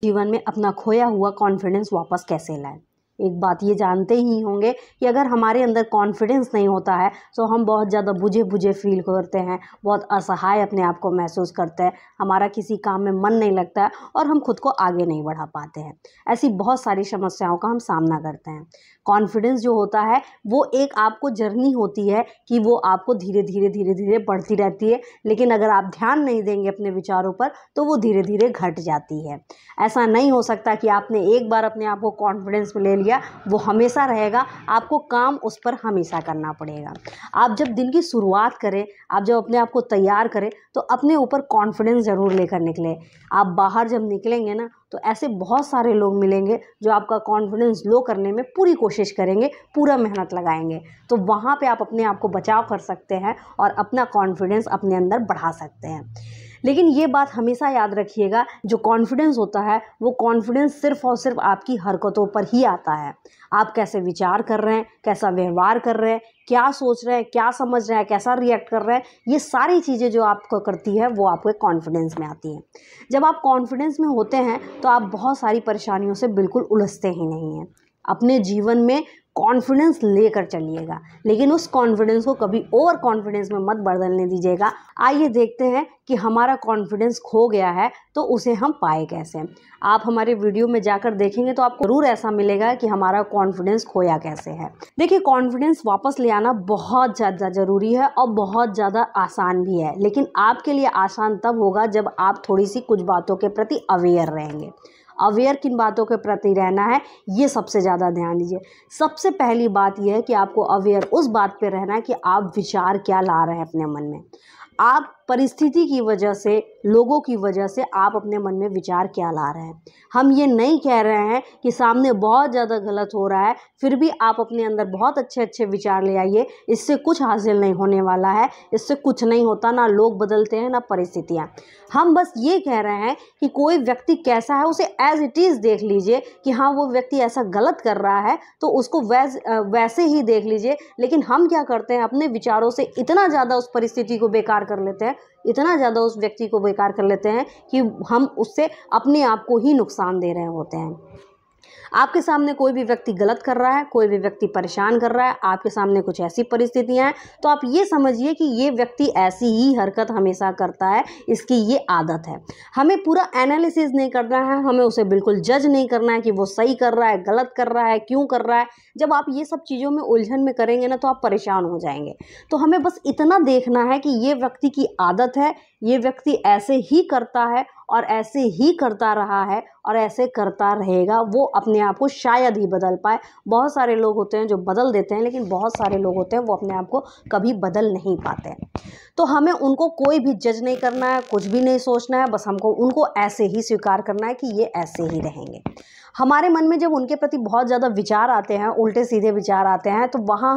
जीवन में अपना खोया हुआ कॉन्फिडेंस वापस कैसे लाएं। एक बात ये जानते ही होंगे कि अगर हमारे अंदर कॉन्फिडेंस नहीं होता है तो हम बहुत ज़्यादा बुझे बुझे फील करते हैं, बहुत असहाय अपने आप को महसूस करते हैं, हमारा किसी काम में मन नहीं लगता है और हम खुद को आगे नहीं बढ़ा पाते हैं। ऐसी बहुत सारी समस्याओं का हम सामना करते हैं। कॉन्फिडेंस जो होता है वो एक आपको जर्नी होती है कि वो आपको धीरे धीरे बढ़ती रहती है, लेकिन अगर आप ध्यान नहीं देंगे अपने विचारों पर तो वो धीरे धीरे घट जाती है। ऐसा नहीं हो सकता कि आपने एक बार अपने आप को कॉन्फिडेंस में ले लिया वो हमेशा रहेगा, आपको काम उस पर हमेशा करना पड़ेगा। आप जब दिन की शुरुआत करें, आप जब अपने आप को तैयार करें तो अपने ऊपर कॉन्फिडेंस ज़रूर लेकर निकलें। आप बाहर जब निकलेंगे ना तो ऐसे बहुत सारे लोग मिलेंगे जो आपका कॉन्फिडेंस लो करने में पूरी कोशिश करेंगे, पूरा मेहनत लगाएंगे, तो वहाँ पे आप अपने आप को बचाव कर सकते हैं और अपना कॉन्फिडेंस अपने अंदर बढ़ा सकते हैं। लेकिन ये बात हमेशा याद रखिएगा, जो कॉन्फिडेंस होता है वो कॉन्फिडेंस सिर्फ़ और सिर्फ आपकी हरकतों पर ही आता है। आप कैसे विचार कर रहे हैं, कैसा व्यवहार कर रहे हैं, क्या सोच रहे हैं, क्या समझ रहे हैं, कैसा रिएक्ट कर रहे हैं, ये सारी चीज़ें जो आपको करती है वो आपके कॉन्फिडेंस में आती हैं। जब आप कॉन्फिडेंस में होते हैं तो आप बहुत सारी परेशानियों से बिल्कुल उलझते ही नहीं हैं। अपने जीवन में कॉन्फिडेंस लेकर चलिएगा, लेकिन उस कॉन्फिडेंस को कभी ओवर कॉन्फिडेंस में मत बदलने दीजिएगा। आइए देखते हैं कि हमारा कॉन्फिडेंस खो गया है तो उसे हम पाए कैसे। आप हमारे वीडियो में जाकर देखेंगे तो आपको ज़रूर ऐसा मिलेगा कि हमारा कॉन्फिडेंस खोया कैसे है। देखिए, कॉन्फिडेंस वापस ले आना बहुत ज़्यादा ज़रूरी है और बहुत ज़्यादा आसान भी है, लेकिन आपके लिए आसान तब होगा जब आप थोड़ी सी कुछ बातों के प्रति अवेयर रहेंगे। अवेयर किन बातों के प्रति रहना है, ये सबसे ज़्यादा ध्यान दीजिए। सबसे पहली बात यह है कि आपको अवेयर उस बात पे रहना है कि आप विचार क्या ला रहे हैं अपने मन में। आप परिस्थिति की वजह से, लोगों की वजह से आप अपने मन में विचार क्या ला रहे हैं। हम ये नहीं कह रहे हैं कि सामने बहुत ज़्यादा गलत हो रहा है फिर भी आप अपने अंदर बहुत अच्छे अच्छे विचार ले आइए, इससे कुछ हासिल नहीं होने वाला है, इससे कुछ नहीं होता, ना लोग बदलते हैं ना परिस्थितियाँ। हम बस ये कह रहे हैं कि कोई व्यक्ति कैसा है उसे एज इट इज़ देख लीजिए कि हाँ वो व्यक्ति ऐसा गलत कर रहा है तो उसको वैसे ही देख लीजिए। लेकिन हम क्या करते हैं, अपने विचारों से इतना ज़्यादा उस परिस्थिति को बेकार कर लेते हैं, इतना ज़्यादा उस व्यक्ति को बेकार कर लेते हैं कि हम उससे अपने आप को ही नुकसान दे रहे होते हैं। आपके सामने कोई भी व्यक्ति गलत कर रहा है, कोई भी व्यक्ति परेशान कर रहा है, आपके सामने कुछ ऐसी परिस्थितियां हैं तो आप ये समझिए कि ये व्यक्ति ऐसी ही हरकत हमेशा करता है, इसकी ये आदत है। हमें पूरा एनालिसिस नहीं करना है, हमें उसे बिल्कुल जज नहीं करना है कि वो सही कर रहा है, गलत कर रहा है, क्यों कर रहा है। जब आप ये सब चीज़ों में उलझन में करेंगे ना तो आप परेशान हो जाएंगे। तो हमें बस इतना देखना है कि ये व्यक्ति की आदत है, ये व्यक्ति ऐसे ही करता है और ऐसे ही करता रहा है और ऐसे करता रहेगा, वो अपने आप को शायद ही बदल पाए। बहुत सारे लोग होते हैं जो बदल देते हैं, लेकिन बहुत सारे लोग होते हैं वो अपने आप को कभी बदल नहीं पाते हैं। तो हमें उनको कोई भी जज नहीं करना है, कुछ भी नहीं सोचना है, बस हमको उनको ऐसे ही स्वीकार करना है कि ये ऐसे ही रहेंगे। हमारे मन में जब उनके प्रति बहुत ज़्यादा विचार आते हैं, उल्टे सीधे विचार आते हैं, तो वहाँ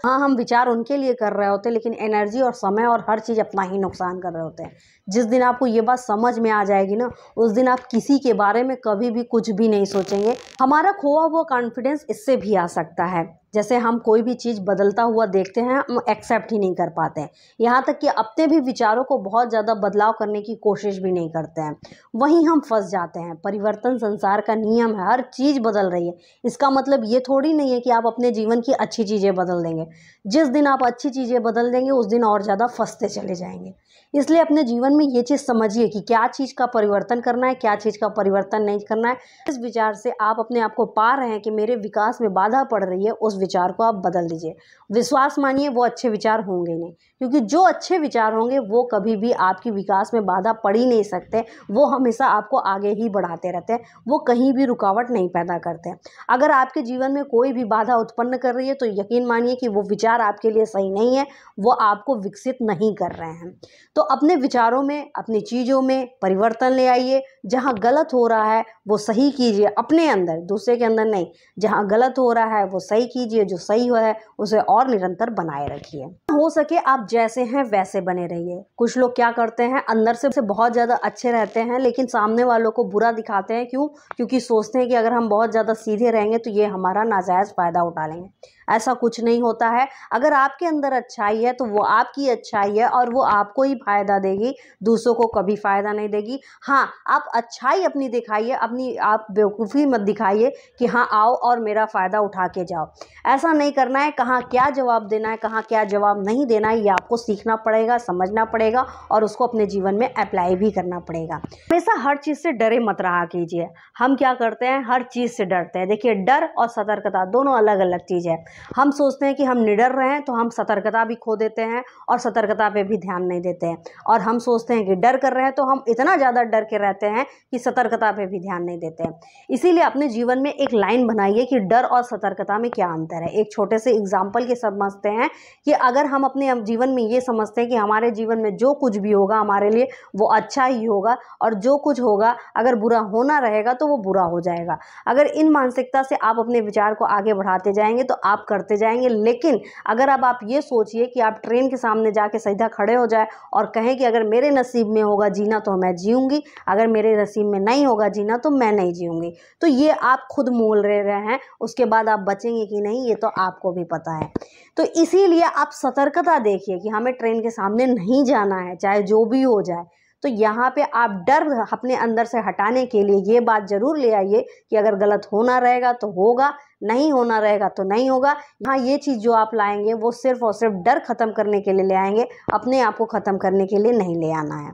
हम विचार उनके लिए कर रहे होते हैं, लेकिन एनर्जी और समय और हर चीज़ अपना ही नुकसान कर रहे होते हैं। जिस दिन आपको ये बात समझ में आ जाएगी ना, उस दिन आप किसी के बारे में कभी भी कुछ भी नहीं सोचेंगे। हमारा खोआ हुआ कॉन्फिडेंस इससे भी आ सकता है, जैसे हम कोई भी चीज़ बदलता हुआ देखते हैं, हम एक्सेप्ट ही नहीं कर पाते हैं, यहाँ तक कि अपने भी विचारों को बहुत ज़्यादा बदलाव करने की कोशिश भी नहीं करते हैं। वहीं हम फंस जाते हैं। परिवर्तन संसार का नियम है, हर चीज़ बदल रही है। इसका मतलब ये थोड़ी नहीं है कि आप अपने जीवन की अच्छी चीज़ें बदल देंगे। जिस दिन आप अच्छी चीज़ें बदल देंगे उस दिन और ज़्यादा फंसते चले जाएंगे। इसलिए अपने जीवन में ये चीज़ समझिए कि क्या चीज़ का परिवर्तन करना है, क्या चीज़ का परिवर्तन नहीं करना है। इस विचार से आप अपने आप को पा रहे हैं कि मेरे विकास में बाधा पड़ रही है, उस विचार को आप बदल दीजिए। विश्वास मानिए वो अच्छे विचार होंगे नहीं, क्योंकि जो अच्छे विचार होंगे वो कभी भी आपकी विकास में बाधा पड़ ही नहीं सकते। वो हमेशा आपको आगे ही बढ़ाते रहते हैं, वो कहीं भी रुकावट नहीं पैदा करते हैं। अगर आपके जीवन में कोई भी बाधा उत्पन्न कर रही है तो यकीन मानिए कि वो विचार आपके लिए सही नहीं है, वो आपको विकसित नहीं कर रहे हैं। तो अपने विचारों में, अपनी चीज़ों में परिवर्तन ले आइए। जहाँ गलत हो रहा है वो सही कीजिए अपने अंदर, दूसरे के अंदर नहीं। जहाँ गलत हो रहा है वो सही कीजिए, जो सही हो है उसे और निरंतर बनाए रखिए। हो सके आप जैसे हैं वैसे बने रहिए। कुछ लोग क्या करते हैं, अंदर से बहुत ज़्यादा अच्छे रहते हैं लेकिन सामने वालों को बुरा दिखाते हैं। क्यों? क्योंकि सोचते हैं कि अगर हम बहुत ज़्यादा सीधे रहेंगे तो ये हमारा नाजायज़ फ़ायदा उठा लेंगे। ऐसा कुछ नहीं होता है। अगर आपके अंदर अच्छाई है तो वो आपकी अच्छाई है और वो आपको ही फ़ायदा देगी, दूसरों को कभी फ़ायदा नहीं देगी। हाँ, आप अच्छाई अपनी दिखाइए, अपनी आप बेवकूफ़ी मत दिखाइए कि हाँ आओ और मेरा फ़ायदा उठा के जाओ। ऐसा नहीं करना है। कहाँ क्या जवाब देना है, कहाँ क्या जवाब नहीं देना है, ये आपको सीखना पड़ेगा, समझना पड़ेगा और उसको अपने जीवन में अप्लाई भी करना पड़ेगा। हमेशा हर चीज़ से डरे मत रहा कीजिए। हम क्या करते हैं, हर चीज़ से डरते हैं। देखिए, डर और सतर्कता दोनों अलग अलग चीज़ है। हम सोचते हैं कि हम निडर रहें तो हम सतर्कता भी खो देते हैं और सतर्कता पे भी ध्यान नहीं देते हैं। और हम सोचते हैं कि डर कर रहे हैं तो हम इतना ज़्यादा डर के रहते हैं कि सतर्कता पे भी ध्यान नहीं देते हैं। इसीलिए अपने जीवन में एक लाइन बनाइए कि डर और सतर्कता में क्या अंतर है। एक छोटे से एग्जाम्पल के समझते हैं कि अगर हम अपने जीवन में ये समझते हैं कि हमारे जीवन में जो कुछ भी होगा हमारे लिए वो अच्छा ही होगा और जो कुछ होगा अगर बुरा होना रहेगा तो वो बुरा हो जाएगा। अगर इन मानसिकता से आप अपने विचार को आगे बढ़ाते जाएंगे तो आप करते जाएंगे। लेकिन अगर अब आप ये सोचिए कि आप ट्रेन के सामने जाके सीधा खड़े हो जाए और कहें कि अगर मेरे नसीब में होगा जीना तो मैं जीऊँगी, अगर मेरे नसीब में नहीं होगा जीना तो मैं नहीं जीऊँगी, तो ये आप खुद मोल रहे हैं। उसके बाद आप बचेंगे कि नहीं ये तो आपको भी पता है। तो इसीलिए आप सतर्कता देखिए कि हमें ट्रेन के सामने नहीं जाना है, चाहे जो भी हो जाए। तो यहाँ पे आप डर अपने अंदर से हटाने के लिए ये बात ज़रूर ले आइए कि अगर गलत होना रहेगा तो होगा, नहीं होना रहेगा तो नहीं होगा। यहाँ ये चीज़ जो आप लाएंगे वो सिर्फ और सिर्फ डर ख़त्म करने के लिए ले आएंगे, अपने आप को ख़त्म करने के लिए नहीं ले आना है।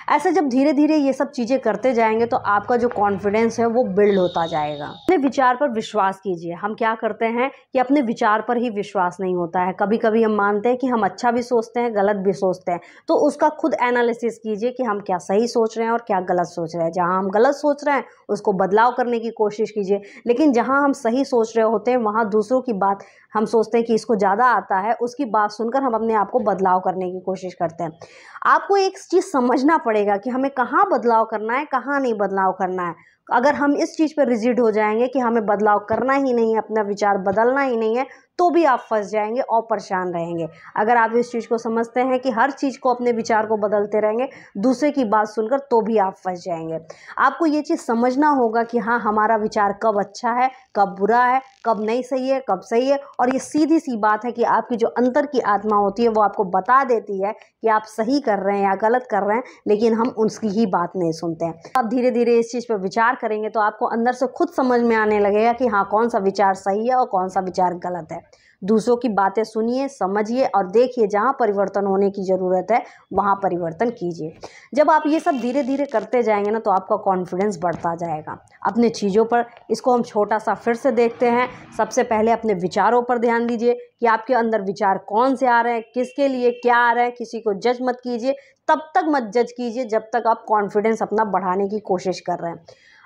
ऐसे जब धीरे धीरे ये सब चीज़ें करते जाएंगे तो आपका जो कॉन्फिडेंस है वो बिल्ड होता जाएगा। अपने विचार पर विश्वास कीजिए। हम क्या करते हैं कि अपने विचार पर ही विश्वास नहीं होता है। कभी कभी हम मानते हैं कि हम अच्छा भी सोचते हैं, गलत भी सोचते हैं, तो उसका खुद एनालिसिस कीजिए कि हम क्या सही सोच रहे हैं और क्या गलत सोच रहे हैं। जहाँ हम गलत सोच रहे हैं उसको बदलाव करने की कोशिश कीजिए, लेकिन जहाँ हम सही सोच रहे होते हैं वहाँ दूसरों की बात हम सोचते हैं कि इसको ज़्यादा आता है, उसकी बात सुनकर हम अपने आप को बदलाव करने की कोशिश करते हैं। आपको एक चीज़ समझना पड़ेगा कि हमें कहाँ बदलाव करना है, कहाँ नहीं बदलाव करना है। अगर हम इस चीज़ पर रिजिड हो जाएंगे कि हमें बदलाव करना ही नहीं है, अपना विचार बदलना ही नहीं है, तो भी आप फंस जाएंगे और परेशान रहेंगे। अगर आप इस चीज़ को समझते हैं कि हर चीज़ को, अपने विचार को बदलते रहेंगे दूसरे की बात सुनकर, तो भी आप फंस जाएंगे। आपको ये चीज़ समझना होगा कि हाँ, हमारा विचार कब अच्छा है, कब बुरा है, कब नहीं सही है, कब सही है। और ये सीधी सी बात है कि आपकी जो अंतर की आत्मा होती है वो आपको बता देती है कि आप सही कर रहे हैं या गलत कर रहे हैं, लेकिन हम उसकी ही बात नहीं सुनते हैं। आप धीरे धीरे इस चीज़ पर विचार करेंगे तो आपको अंदर से खुद समझ में आने लगेगा कि हाँ, कौन सा विचार सही है और कौन सा विचार गलत है। दूसरों की बातें सुनिए, समझिए और देखिए। जहाँ परिवर्तन होने की ज़रूरत है वहाँ परिवर्तन कीजिए। जब आप ये सब धीरे धीरे करते जाएंगे ना तो आपका कॉन्फिडेंस बढ़ता जाएगा अपने चीज़ों पर। इसको हम छोटा सा फिर से देखते हैं। सबसे पहले अपने विचारों पर ध्यान दीजिए कि आपके अंदर विचार कौन से आ रहे हैं, किसके लिए क्या आ रहे हैं। किसी को जज मत कीजिए, तब तक मत जज कीजिए जब तक आप कॉन्फिडेंस अपना बढ़ाने की कोशिश कर रहे हैं।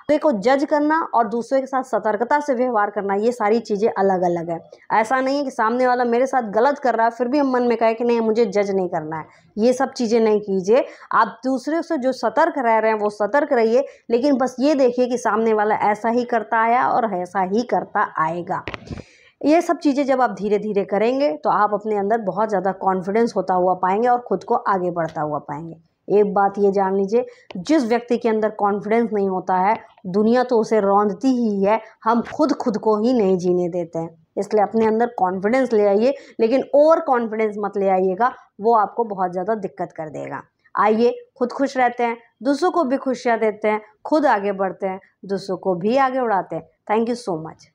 देखो, जज करना और दूसरे के साथ सतर्कता से व्यवहार करना, ये सारी चीज़ें अलग अलग है। ऐसा नहीं है कि सामने वाला मेरे साथ गलत कर रहा है फिर भी हम मन में कहे कि नहीं, मुझे जज नहीं करना है। ये सब चीज़ें नहीं कीजिए। आप दूसरे से जो सतर्क रह रहे हैं वो सतर्क रहिए, लेकिन बस ये देखिए कि सामने वाला ऐसा ही करता आया और ऐसा ही करता आएगा। ये सब चीज़ें जब आप धीरे धीरे करेंगे तो आप अपने अंदर बहुत ज़्यादा कॉन्फिडेंस होता हुआ पाएंगे और खुद को आगे बढ़ता हुआ पाएंगे। एक बात ये जान लीजिए, जिस व्यक्ति के अंदर कॉन्फिडेंस नहीं होता है दुनिया तो उसे रौंदती ही है। हम खुद को ही नहीं जीने देते हैं। इसलिए अपने अंदर कॉन्फिडेंस ले आइए, लेकिन ओवर कॉन्फिडेंस मत ले आइएगा, वो आपको बहुत ज़्यादा दिक्कत कर देगा। आइए, खुद खुश रहते हैं, दूसरों को भी खुशियाँ देते हैं, खुद आगे बढ़ते हैं, दूसरों को भी आगे बढ़ाते हैं। Thank you so much.